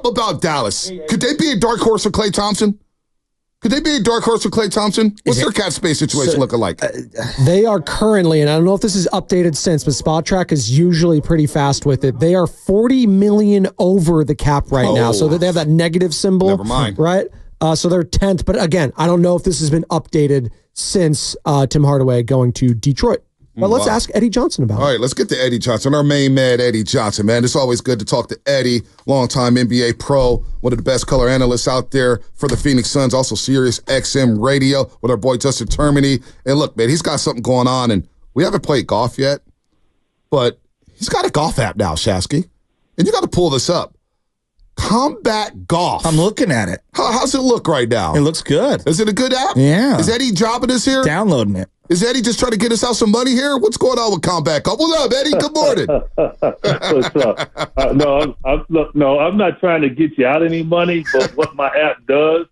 about Dallas? Could they be a dark horse for Klay Thompson? What's their cap space situation looking like? They are currently, and I don't know if this is updated since, but Spot Track is usually pretty fast with it. They are $40 million over the cap right now, so that they have that negative symbol. Never mind. Right? So they're 10th, but again, I don't know if this has been updated since Tim Hardaway going to Detroit. But let's ask Eddie Johnson about it. All right, let's get to Eddie Johnson, our main man, Eddie Johnson, man. It's always good to talk to Eddie, longtime NBA pro, one of the best color analysts out there for the Phoenix Suns, also Sirius XM Radio with our boy Justin Termini. And look, man, he's got something going on, and we haven't played golf yet, but he's got a golf app now, Shasky. And you got to pull this up. Combat Golf. I'm looking at it. How's it look right now? It looks good. Is it a good app? Yeah. Is Eddie jobbing us here? Downloading it. Is Eddie just trying to get us out some money here? What's going on with Combat Golf? What's up, Eddie? Good morning. What's up? No, I'm not trying to get you out any money, but what my app does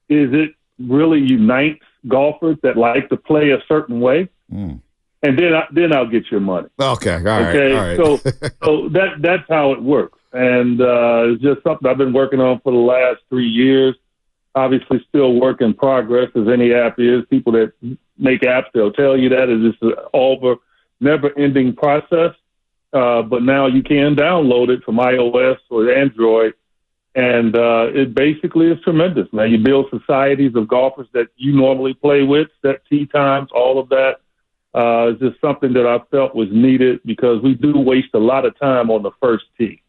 is it really unites golfers that like to play a certain way. And then I'll get your money. Okay, all right. Okay, so that's how it works. And it's just something I've been working on for the last 3 years. Obviously, still work in progress, as any app is. People that make apps, they'll tell you that it's an never-ending process. But now you can download it from iOS or Android, and it basically is tremendous, man. You build societies of golfers that you normally play with, set tee times, all of that. It's just something that I felt was needed because we do waste a lot of time on the first tee.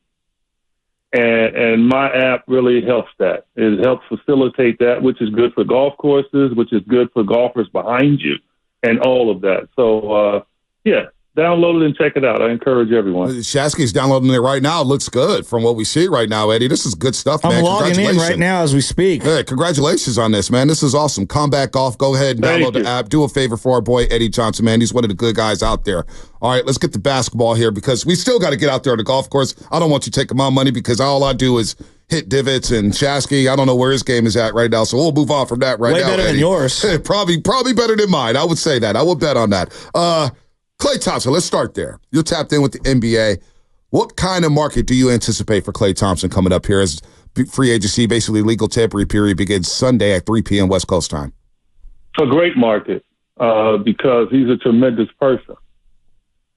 And my app really helps that. It helps facilitate that, which is good for golf courses, which is good for golfers behind you, and all of that. So, download it and check it out. I encourage everyone. Shasky's downloading it right now. It looks good from what we see right now, Eddie. This is good stuff, man. I'm logging in right now as we speak. Yeah, congratulations on this, man. This is awesome. Combat Golf. Go ahead and download the app. Do a favor for our boy Eddie Johnson, man. He's one of the good guys out there. All right, let's get to basketball here because we still got to get out there on the golf course. I don't want you taking my money because all I do is hit divots, and Shasky, I don't know where his game is at right now, so we'll move on from that right now. Way better than yours. Probably better than mine. I would say that. I will bet on that. Klay Thompson, let's start there. You're tapped in with the NBA. What kind of market do you anticipate for Klay Thompson coming up here as free agency, basically legal tampering period, begins Sunday at 3 p.m. West Coast time? A great market because he's a tremendous person.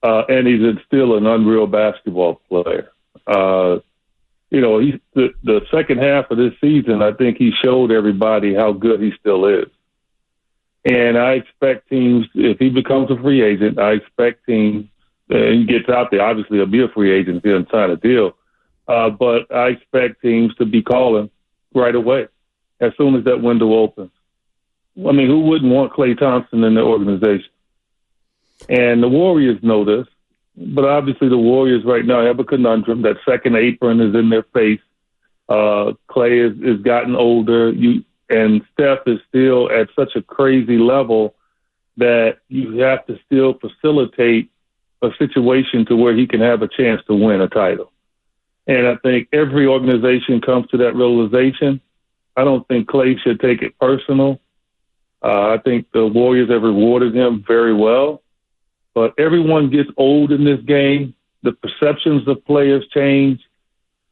And he's still an unreal basketball player. He's the second half of this season, I think he showed everybody how good he still is. And I expect teams, if he becomes a free agent, I expect teams, he gets out there, obviously he'll be a free agent if he doesn't sign a deal, but I expect teams to be calling right away as soon as that window opens. I mean, who wouldn't want Klay Thompson in the organization? And the Warriors know this, but obviously the Warriors right now have a conundrum. That second apron is in their face. Klay is gotten older. And Steph is still at such a crazy level that you have to still facilitate a situation to where he can have a chance to win a title. And I think every organization comes to that realization. I don't think Klay should take it personal. I think the Warriors have rewarded him very well. But everyone gets old in this game. The perceptions of players change.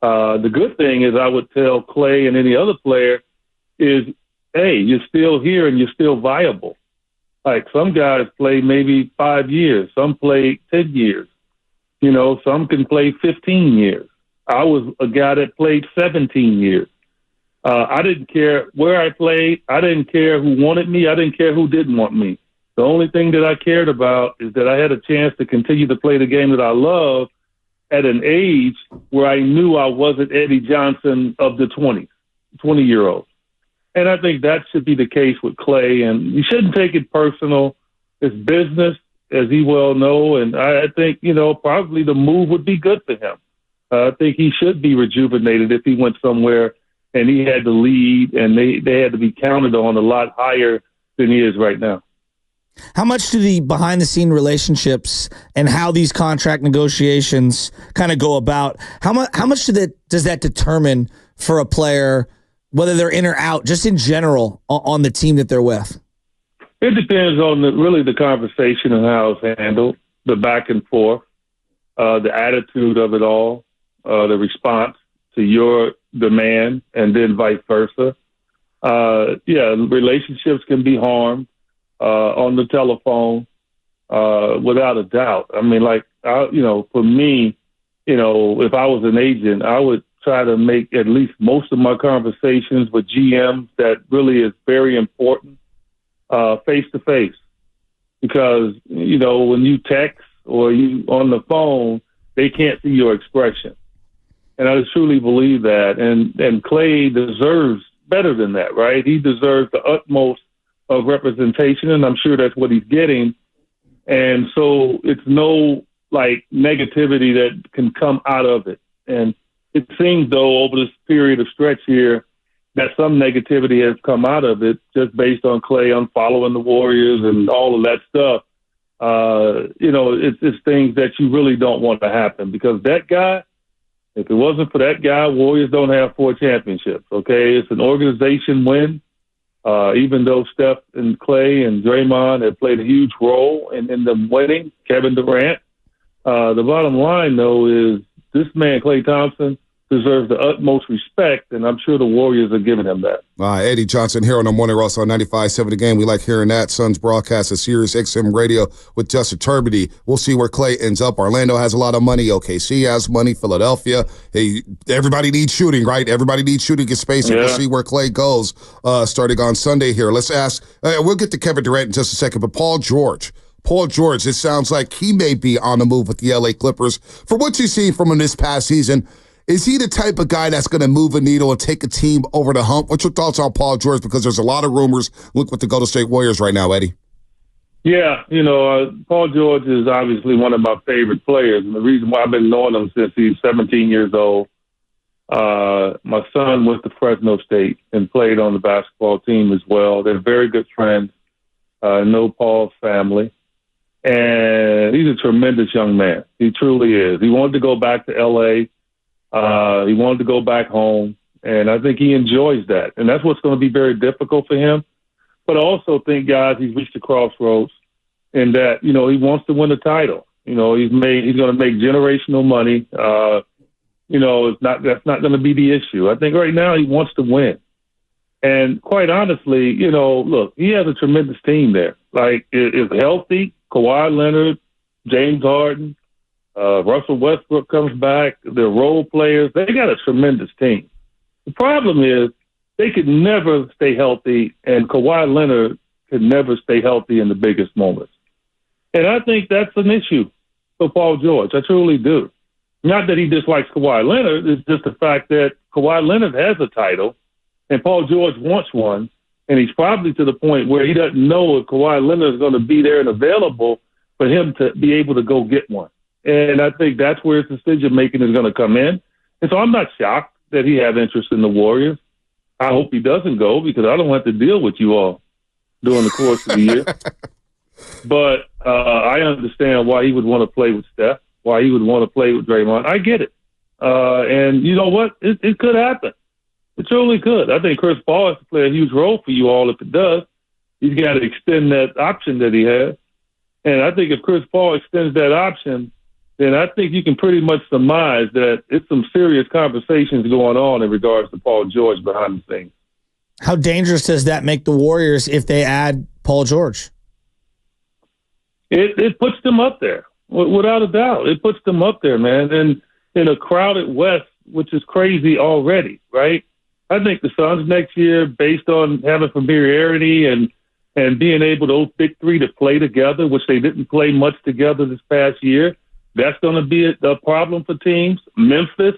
The good thing is I would tell Klay and any other player is, hey, you're still here and you're still viable. Like some guys play maybe 5 years, some play 10 years. Some can play 15 years. I was a guy that played 17 years. I didn't care where I played. I didn't care who wanted me. I didn't care who didn't want me. The only thing that I cared about is that I had a chance to continue to play the game that I love at an age where I knew I wasn't Eddie Johnson of the 20-year-olds. And I think that should be the case with Klay. And you shouldn't take it personal. It's business, as he well know. And I think, probably the move would be good for him. I think he should be rejuvenated if he went somewhere and he had to lead and they had to be counted on a lot higher than he is right now. How much do the behind-the-scene relationships and how these contract negotiations kind of go about, how much does that determine for a player, whether they're in or out, just in general, on the team that they're with? It depends on the conversation and how it's handled, the back and forth, the attitude of it all, the response to your demand and then vice versa. Relationships can be harmed on the telephone without a doubt. I mean, for me, if I was an agent, I would try to make at least most of my conversations with GMs that really is very important face to face, because when you text or you on the phone, they can't see your expression, and I truly believe that. And Klay deserves better than that, right? He deserves the utmost of representation, and I'm sure that's what he's getting. And so it's no negativity that can come out of it. And it seems, though, over this period of stretch here, that some negativity has come out of it just based on Klay unfollowing the Warriors and all of that stuff. It's things that you really don't want to happen, because that guy, if it wasn't for that guy, Warriors don't have 4 championships, okay? It's an organization win. Even though Steph and Klay and Draymond have played a huge role in them winning, Kevin Durant, the bottom line, though, is this man, Klay Thompson, deserves the utmost respect, and I'm sure the Warriors are giving him that. Eddie Johnson here on the Morning Rush on 95.7 The Game. We like hearing that. Suns broadcast at Sirius XM Radio with Justin Turbide. We'll see where Klay ends up. Orlando has a lot of money. OKC has money. Philadelphia. Hey, everybody needs shooting, right? Everybody needs shooting and spacing. Yeah. We'll see where Klay goes starting on Sunday here. Let's ask. We'll get to Kevin Durant in just a second, but Paul George, it sounds like he may be on the move with the LA Clippers. For what you've seen from him this past season, is he the type of guy that's going to move a needle and take a team over the hump? What's your thoughts on Paul George? Because there's a lot of rumors. Look with the Golden State Warriors right now, Eddie. Yeah, Paul George is obviously one of my favorite players. And the reason why I've been knowing him since he's 17 years old, my son went to Fresno State and played on the basketball team as well. They're very good friends. Know Paul's family. And he's a tremendous young man. He truly is. He wanted to go back to L.A., he wanted to go back home, and I think he enjoys that. And that's what's going to be very difficult for him. But I also think, guys, he's reached a crossroads in that, he wants to win a title. He's going to make generational money. That's not going to be the issue. I think right now he wants to win. And quite honestly, look, he has a tremendous team there. If healthy, Kawhi Leonard, James Harden, Russell Westbrook comes back, they're role players. They got a tremendous team. The problem is they could never stay healthy, and Kawhi Leonard could never stay healthy in the biggest moments. And I think that's an issue for Paul George. I truly do. Not that he dislikes Kawhi Leonard. It's just the fact that Kawhi Leonard has a title, and Paul George wants one, and he's probably to the point where he doesn't know if Kawhi Leonard is going to be there and available for him to be able to go get one. And I think that's where his decision-making is going to come in. And so I'm not shocked that he has interest in the Warriors. I hope he doesn't go, because I don't have to deal with you all during the course of the year. But I understand why he would want to play with Steph, why he would want to play with Draymond. I get it. And you know what? It could happen. It truly could. I think Chris Paul has to play a huge role for you all if it does. He's got to extend that option that he has. And I think if Chris Paul extends that option, then I think you can pretty much surmise that it's some serious conversations going on in regards to Paul George behind the scenes. How dangerous does that make the Warriors if they add Paul George? It puts them up there, without a doubt. It puts them up there, man. And in a crowded West, which is crazy already, right? I think the Suns next year, based on having familiarity and being able, those big three, to play together, which they didn't play much together this past year, that's going to be a problem for teams. Memphis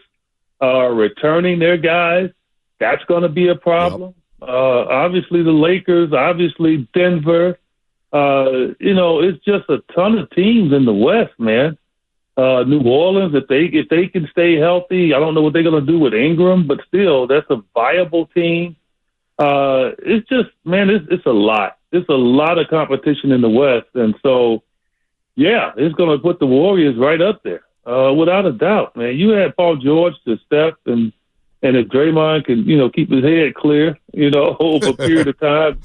returning their guys, that's going to be a problem. Yep. Obviously the Lakers, obviously Denver. It's just a ton of teams in the West, man. New Orleans, if they can stay healthy, I don't know what they're going to do with Ingram, but still, that's a viable team. It's just, man, it's a lot. It's a lot of competition in the West, and so, yeah, it's going to put the Warriors right up there, without a doubt, man. You had Paul George to Steph, and if Draymond can, keep his head clear, over a period of time,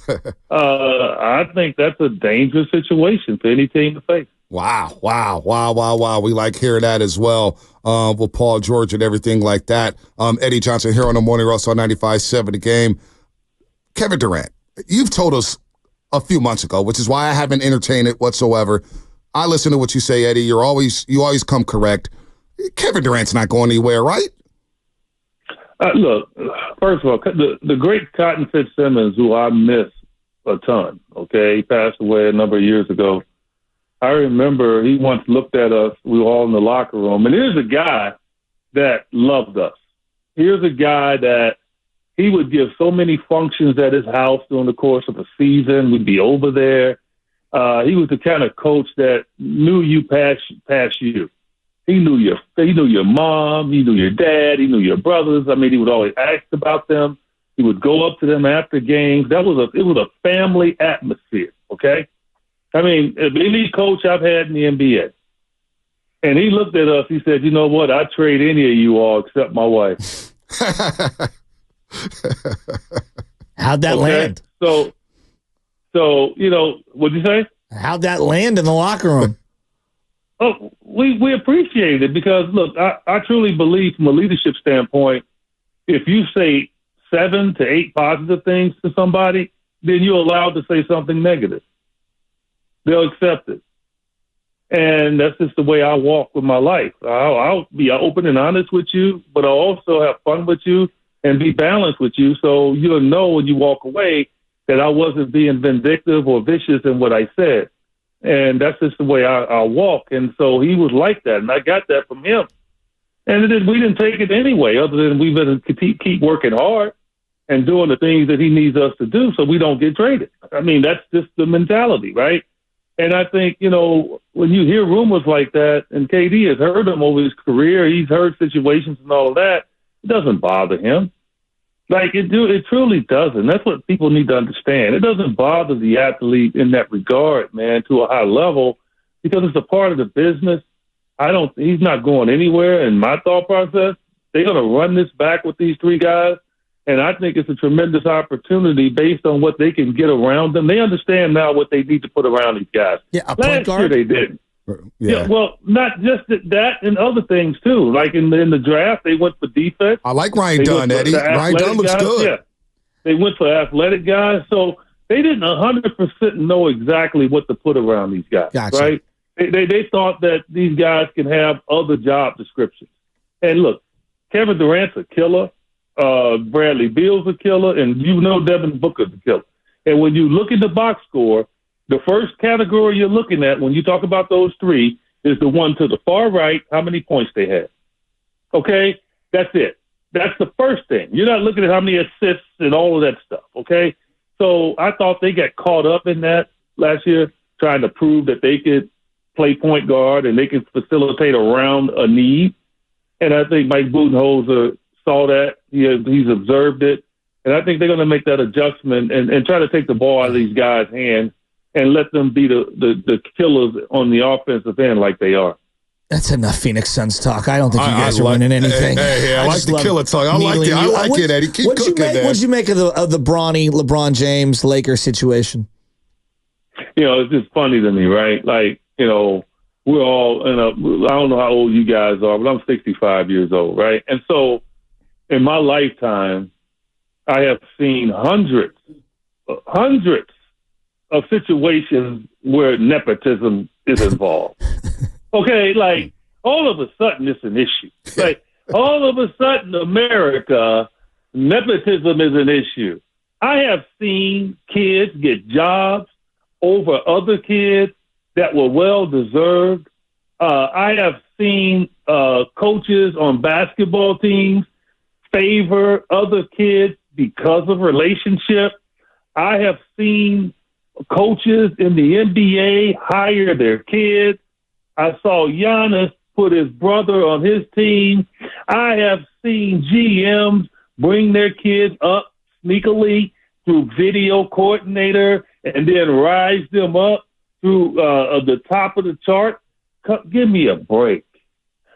I think that's a dangerous situation for any team to face. Wow. We like hearing that as well with Paul George and everything like that. Eddie Johnson here on the Morning Rush on 95.7 The Game. Kevin Durant, you've told us a few months ago, which is why I haven't entertained it whatsoever. I listen to what you say, Eddie. You always come correct. Kevin Durant's not going anywhere, right? Look, first of all, the great Cotton Fitzsimmons, who I miss a ton, okay? He passed away a number of years ago. I remember he once looked at us. We were all in the locker room. And here's a guy that loved us. Here's a guy that he would give so many functions at his house during the course of a season. We'd be over there. He was the kind of coach that knew you past you. He knew your mom. He knew your dad. He knew your brothers. I mean, he would always ask about them. He would go up to them after games. It was a family atmosphere. Okay, I mean, any coach I've had in the NBA, and he looked at us. He said, "You know what? I'd trade any of you all except my wife." How'd that land? So what'd you say? How'd that land in the locker room? Oh, we appreciate it because, look, I truly believe from a leadership standpoint, if you say 7 to 8 positive things to somebody, then you're allowed to say something negative. They'll accept it. And that's just the way I walk with my life. I'll be open and honest with you, but I'll also have fun with you and be balanced with you, so you'll know when you walk away that I wasn't being vindictive or vicious in what I said. And that's just the way I walk. And so he was like that, and I got that from him. And we didn't take it anyway, other than we better keep working hard and doing the things that he needs us to do so we don't get traded. I mean, that's just the mentality, right? And I think, when you hear rumors like that, and KD has heard them over his career, he's heard situations and all of that, it doesn't bother him. Like, it truly doesn't. That's what people need to understand. It doesn't bother the athlete in that regard, man, to a high level, because it's a part of the business. He's not going anywhere. In my thought process, they're going to run this back with these 3 guys. And I think it's a tremendous opportunity based on what they can get around them. They understand now what they need to put around these guys. Yeah, a point guard. Last year they didn't. Yeah, well, not just that and other things too. Like in the draft, they went for defense. I like Ryan Dunn, Eddie. Ryan Dunn looks good. Yeah, they went for athletic guys, so they didn't 100% know exactly what to put around these guys. Gotcha. Right? They thought that these guys can have other job descriptions. And look, Kevin Durant's a killer. Bradley Beal's a killer, and Devin Booker's a killer. And when you look at the box score, the first category you're looking at when you talk about those 3 is the one to the far right, how many points they had. Okay? That's it. That's the first thing. You're not looking at how many assists and all of that stuff, okay? So I thought they got caught up in that last year, trying to prove that they could play point guard and they could facilitate around a need. And I think Mike Budenholzer saw that. He's observed it. And I think they're going to make that adjustment and try to take the ball out of these guys' hands and let them be the killers on the offensive end like they are. That's enough Phoenix Suns talk. I don't think you guys are winning anything. Hey, I like the killer talk. I like it, Eddie. Keep cooking, man. What'd you make of the Bronny, LeBron James, Lakers situation? It's just funny to me, right? Like, we're all I don't know how old you guys are, but I'm 65 years old, right? And so in my lifetime, I have seen hundreds of situations where nepotism is involved. Okay, like all of a sudden it's an issue. Like all of a sudden America, nepotism is an issue. I have seen kids get jobs over other kids that were well-deserved. I have seen coaches on basketball teams favor other kids because of relationship. I have seen coaches in the NBA hire their kids. I saw Giannis put his brother on his team. I have seen GMs bring their kids up sneakily through video coordinator and then rise them up through the top of the chart. Give me a break.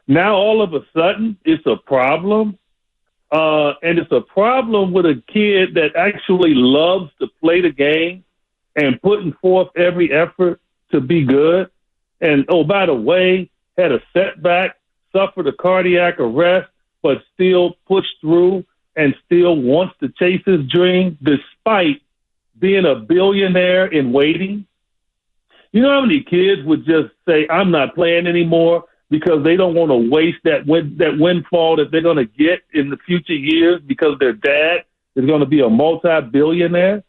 Now all of a sudden it's a problem. And it's a problem with a kid that actually loves to play the game and putting forth every effort to be good. And, oh, by the way, had a setback, suffered a cardiac arrest, but still pushed through and still wants to chase his dream despite being a billionaire in waiting. You know how many kids would just say, I'm not playing anymore because they don't want to waste that windfall that they're going to get in the future years because their dad is going to be a multi-billionaire?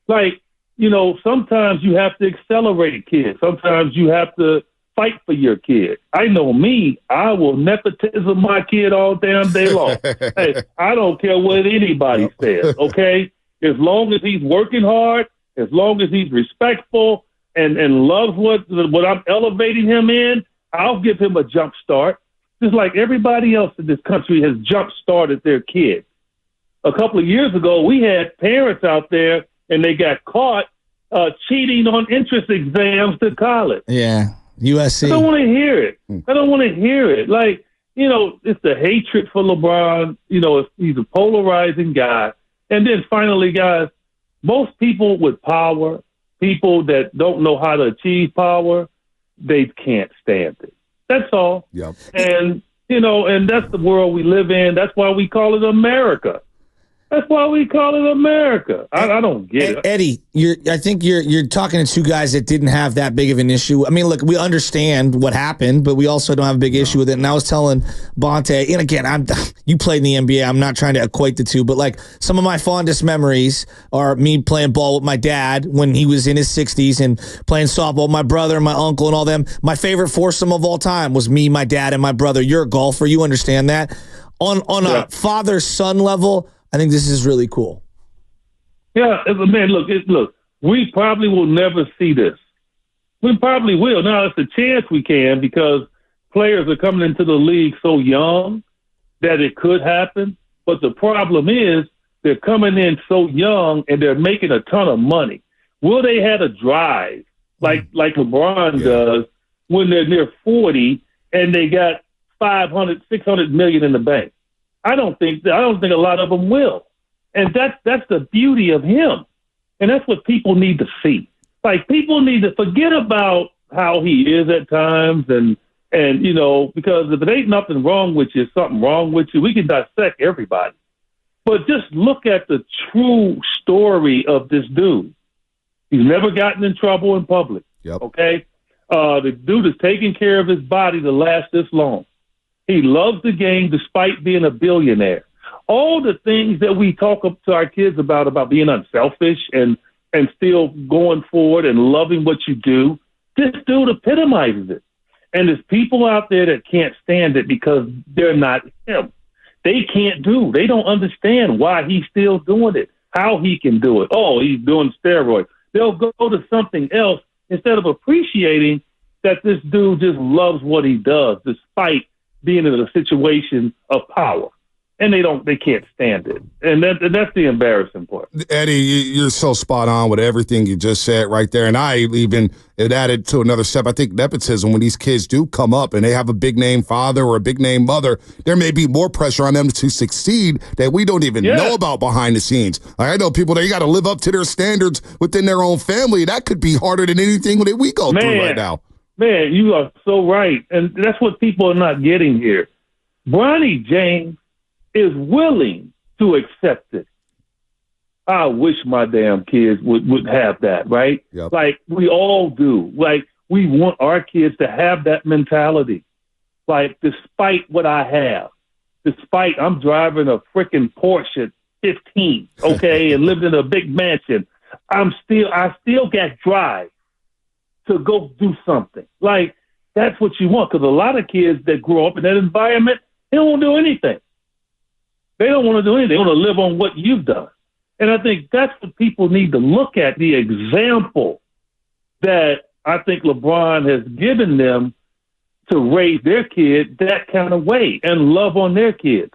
Like, you know, sometimes you have to accelerate kids. Sometimes you have to fight for your kid. I know me, I will nepotism my kid all damn day long. Hey, I don't care what anybody says, okay? As long as he's working hard, as long as he's respectful and loves what I'm elevating him in, I'll give him a jump start. Just like everybody else in this country has jump started their kids. A couple of years ago, we had parents out there and they got caught cheating on entrance exams to college. Yeah, USC. I don't want to hear it. I don't want to hear it. Like, you know, it's the hatred for LeBron. You know, he's a polarizing guy. And then finally, guys, most people with power, people that don't know how to achieve power, they can't stand it. That's all. Yep. And, you know, and that's the world we live in. That's why we call it America. That's why we call it America. I don't get it. Eddie, I think you're talking to two guys that didn't have that big of an issue. I mean, look, we understand what happened, but we also don't have a big issue with it. And I was telling Bonte, and again, you played in the NBA. I'm not trying to equate the two, but like some of my fondest memories are me playing ball with my dad when he was in his 60s and playing softball with my brother and my uncle and all them. My favorite foursome of all time was me, my dad, and my brother. You're a golfer. You understand that. On a father-son level, I think this is really cool. Yeah, man, look, we probably will never see this. We probably will. Now, it's a chance we can because players are coming into the league so young that it could happen. But the problem is they're coming in so young and they're making a ton of money. Will they have a drive like LeBron does when they're near 40 and they got $500, $600 million in the bank? I don't think a lot of them will. And that's the beauty of him. And that's what people need to see. Like, people need to forget about how he is at times and you know, because if it ain't nothing wrong with you, something wrong with you, we can dissect everybody. But just look at the true story of this dude. He's never gotten in trouble in public. Yep. Okay? The dude is taking care of his body to last this long. He loves the game despite being a billionaire. All the things that we talk to our kids about being unselfish and still going forward and loving what you do, this dude epitomizes it. And there's people out there that can't stand it because they're not him. They don't understand why he's still doing it, how he can do it. Oh, he's doing steroids. They'll go to something else instead of appreciating that this dude just loves what he does despite being in a situation of power. And they can't stand it. And that's the embarrassing part. Eddie, you're so spot on with everything you just said right there. And I even added to another step. I think nepotism, when these kids do come up and they have a big name father or a big name mother, there may be more pressure on them to succeed that we don't even know about behind the scenes. I know people, they got to live up to their standards within their own family. That could be harder than anything that we go through right now. Man, you are so right. And that's what people are not getting here. Bronny James is willing to accept it. I wish my damn kids would have that, right? Yep. Like, we all do. Like, we want our kids to have that mentality. Like, despite what I have, despite I'm driving a freaking Porsche 15, okay, and living in a big mansion, I still got drive to go do something. Like, that's what you want. Because a lot of kids that grow up in that environment, they don't want to do anything. They don't want to do anything. They want to live on what you've done. And I think that's what people need to look at, the example that I think LeBron has given them to raise their kid that kind of way and love on their kids.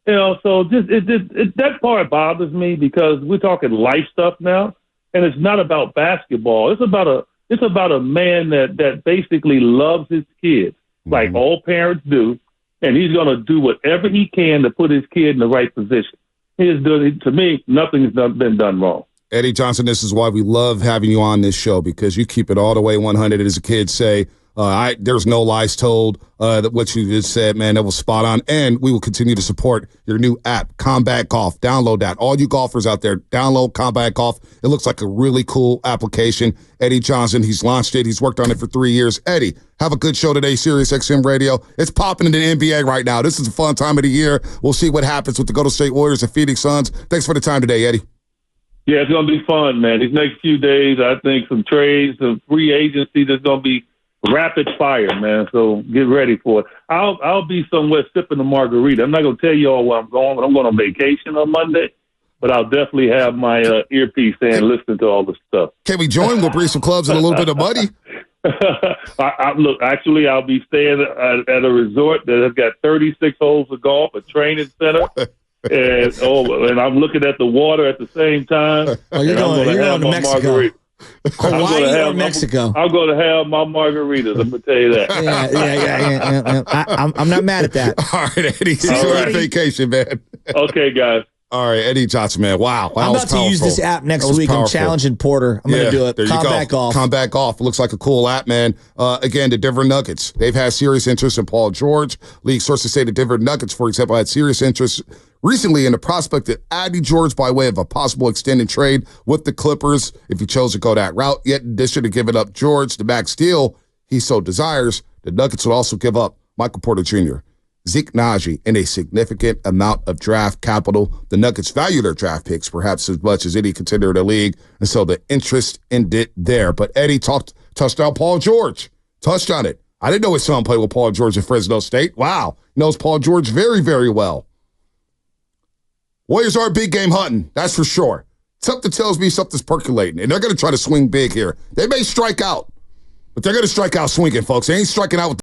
You know, so that part bothers me because we're talking life stuff now, and it's not about basketball. It's about a man that basically loves his kids, like all parents do. And he's going to do whatever he can to put his kid in the right position. To me, nothing's been done wrong. Eddie Johnson, this is why we love having you on this show, because you keep it all the way 100, as the kids say. There's no lies told. That what you just said, man, that was spot on. And we will continue to support your new app, Combat Golf. Download that. All you golfers out there, download Combat Golf. It looks like a really cool application. Eddie Johnson, he's launched it. He's worked on it for 3 years. Eddie, have a good show today, Sirius XM Radio. It's popping in the NBA right now. This is a fun time of the year. We'll see what happens with the Golden State Warriors and Phoenix Suns. Thanks for the time today, Eddie. Yeah, it's going to be fun, man. These next few days, I think some trades, some free agency, there's going to be rapid fire, man. So get ready for it. I'll be somewhere sipping a margarita. I'm not going to tell you all where I'm going, but I'm going on vacation on Monday. But I'll definitely have my earpiece in, listening to all the stuff. Can we join? We'll bring some clubs and a little bit of money. Look, actually, I'll be staying at a resort that has got 36 holes of golf, a training center. And I'm looking at the water at the same time. Oh, you're going to Mexico. Margarita. Hawaii or Mexico? I'm going to have my margaritas. I'm going to tell you that. Yeah. I'm not mad at that. All right, Eddie. Enjoy vacation, man. Okay, guys. All right, Eddie Johnson, man. Wow. I'm about to use this app next week. I'm challenging Porter. I'm going to do it. Combat Golf. Combat Golf. It looks like a cool app, man. Again, the Denver Nuggets. They've had serious interest in Paul George. League sources say the Denver Nuggets, for example, had serious interest recently in the prospect of adding George by way of a possible extended trade with the Clippers if he chose to go that route. Yet, in addition to giving up George, the max deal he so desires, the Nuggets would also give up Michael Porter Jr., Zeke Naji, and a significant amount of draft capital. The Nuggets value their draft picks perhaps as much as any contender in the league, and so the interest ended there. But Eddie touched on Paul George. Touched on it. I didn't know his son played with Paul George at Fresno State. Wow. Knows Paul George very, very well. Warriors are big game hunting, that's for sure. Something tells me something's percolating, and they're going to try to swing big here. They may strike out, but they're going to strike out swinging, folks. They ain't striking out with